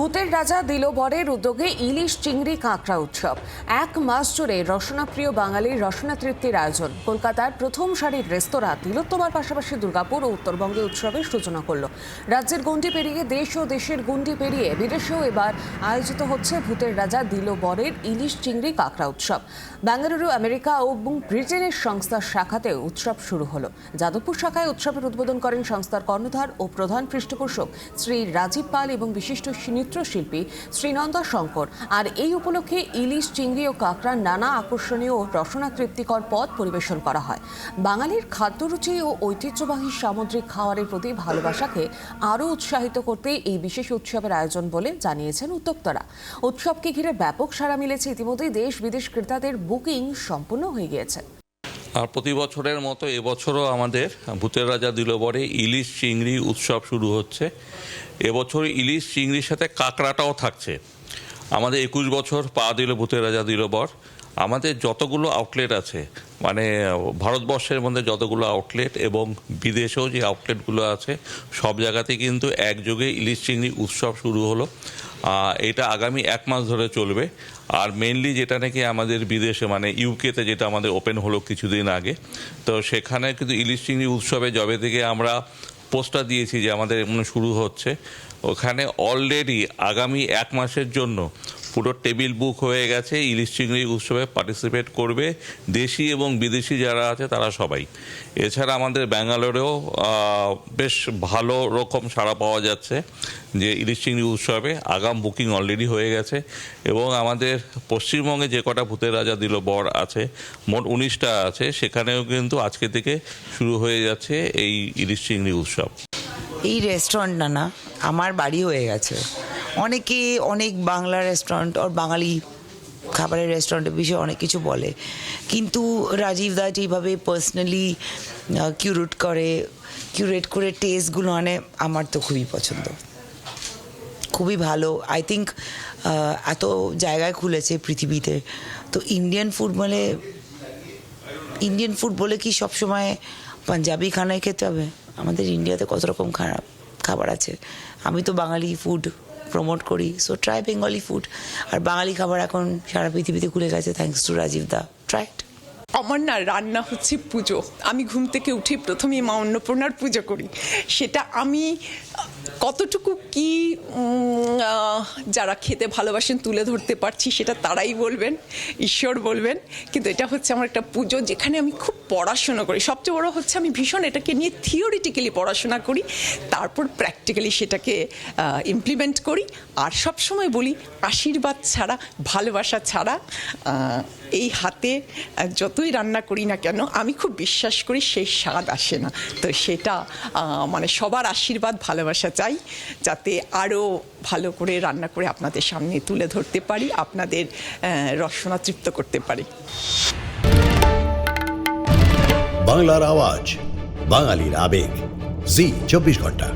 ভূতের রাজা দিলবরের উদ্যোগে ইলিশ চিংড়ি কাঁকড়া উৎসব। এক মাস জুড়ে রসনাপ্রিয় বাঙালির রসনা তৃপ্তির আয়োজন। কলকাতার প্রথম সারির রেস্তোরাঁ তিলোত্তমার পাশাপাশি দুর্গাপুর ও উত্তরবঙ্গে উৎসবের সূচনা করল। রাজ্যের গণ্ডি পেরিয়ে দেশ ও দেশের গণ্ডি পেরিয়ে বিদেশেও এবার আয়োজিত হচ্ছে ভূতের রাজা দিলবরের ইলিশ চিংড়ি কাঁকড়া উৎসব। বেঙ্গালুরু, আমেরিকা এবং ব্রিটেনের সংস্থার শাখাতে উৎসব শুরু হলো। যাদবপুর শাখায় উৎসবের উদ্বোধন করেন সংস্থার কর্ণধার ও প্রধান পৃষ্ঠপোষক শ্রী রাজীব পাল এবং বিশিষ্ট নৃত্যশিল্পী শ্রীনন্দা শঙ্কর। আর এই উপলক্ষে ইলিশ, চিংড়ি ও কাঁকড়ার নানা আকর্ষণীয় ও রসনা তৃপ্তিকর পদ পরিবেশন করা হয়। বাঙালির খাদ্যরুচি ও ঐতিহ্যবাহী সামুদ্রিক খাবারের প্রতি ভালোবাসাকে আরও উৎসাহিত করতে এই বিশেষ উৎসবের আয়োজন বলে জানিয়েছেন উদ্যোক্তারা। উৎসবকে ঘিরে ব্যাপক সাড়া মিলেছে। ইতিমধ্যেই দেশ বিদেশ ক্রেতাদের বুকিং সম্পূর্ণ হয়ে গিয়েছে। আর প্রতি বছরের মতো এবছরও আমাদের ভূতের রাজা দিলবরে ইলিশ চিংড়ি উৎসব শুরু হচ্ছে। এবছর ইলিশ চিংড়ির সাথে কাঁকড়াটাও থাকছে। আমাদের 21 বছর পা দিল ভূতের রাজা দিলবর। আমাদের যতগুলো আউটলেট আছে, মানে ভারতবর্ষের মধ্যে যতগুলো আউটলেট এবং বিদেশেও যে আউটলেটগুলো আছে, সব জায়গাতেই কিন্তু একযোগে ইলিশ চিংড়ি উৎসব শুরু হলো। এটা আগামী 1 মাস ধরে চলবে। আর মেনলি যেটা নাকি আমাদের বিদেশে, মানে ইউকেতে যেটা আমাদের ওপেন হলো কিছুদিন আগে, তো সেখানে কিন্তু ইলিশ চিংড়ি উৎসবে যবে থেকে আমরা পোস্টার দিয়েছি যে আমাদের শুরু হচ্ছে, ওখানে অলরেডি আগামী 1 মাসের জন্য পুরো টেবিল বুক হয়ে গেছে। ইলিশ চিংড়ি উৎসবে পার্টিসিপেট করবে দেশি এবং বিদেশি যারা আছে তারা সবাই। এছাড়া আমাদের ব্যাঙ্গালোরেও বেশ ভালো রকম সাড়া পাওয়া যাচ্ছে যে ইলিশ চিংড়ি উৎসবে আগাম বুকিং অলরেডি হয়ে গেছে। এবং আমাদের পশ্চিমবঙ্গে যে কটা ভূতের রাজা দিলবর আছে, মোট 19টা আছে, সেখানেও কিন্তু আজকে থেকে শুরু হয়ে যাচ্ছে এই ইলিশ চিংড়ি উৎসব। এই রেস্টুরেন্টটা না আমার বাড়ি হয়ে গেছে। অনেকে অনেক বাংলা রেস্টুরেন্ট আর বাঙালি খাবারের রেস্টুরেন্টের বিষয়ে অনেক কিছু বলে, কিন্তু রাজীব দা যেভাবে পার্সোনালি কিউরেট করে টেস্টগুলো আনে, আমার তো খুবই পছন্দ, খুবই ভালো। আই থিঙ্ক এত জায়গায় খুলেছে পৃথিবীতে, তো ইন্ডিয়ান ফুড বলে কি সবসময় পাঞ্জাবি খানায় খেতে হবে? আমাদের ইন্ডিয়াতে কত রকম খাবার আছে। আমি তো বাঙালি ফুড প্রমোট করি, সো ট্রাই বেঙ্গলি ফুড। আর বাঙালি খাবার এখন সারা পৃথিবীতে খুলে গেছে, থ্যাঙ্কস টু রাজীব দা। Try it. আমার না রান্না হচ্ছে পুজো। আমি ঘুম থেকে উঠে প্রথমেই মা অন্নপূর্ণার পুজো করি। সেটা আমি কতটুকু কি যারা খেতে ভালোবাসেন তুলে ধরতে পারছি সেটা তারাই বলবেন, ঈশ্বর বলবেন। কিন্তু এটা হচ্ছে আমার একটা পুজো যেখানে আমি খুব পড়াশোনা করি। সবচেয়ে বড় হচ্ছে আমি ভীষণ এটাকে নিয়ে থিওরিটিক্যালি পড়াশোনা করি, তারপর প্র্যাকটিক্যালি সেটাকে ইমপ্লিমেন্ট করি। আর সবসময় বলি, আশীর্বাদ ছাড়া, ভালোবাসা ছাড়া এই হাতে যতই রান্না করি না কেন, আমি খুব বিশ্বাস করি সেই স্বাদ আসে না। তো সেটা মানে সবার আশীর্বাদ, ভালোবাসা চাই, যাতে আরও ভালো করে রান্না করে আপনাদের সামনে তুলে ধরতে পারি, আপনাদের রসনা তৃপ্ত করতে পারি। বাংলার আওয়াজ, বাঙালির আবেগ, জি 24 ঘন্টা।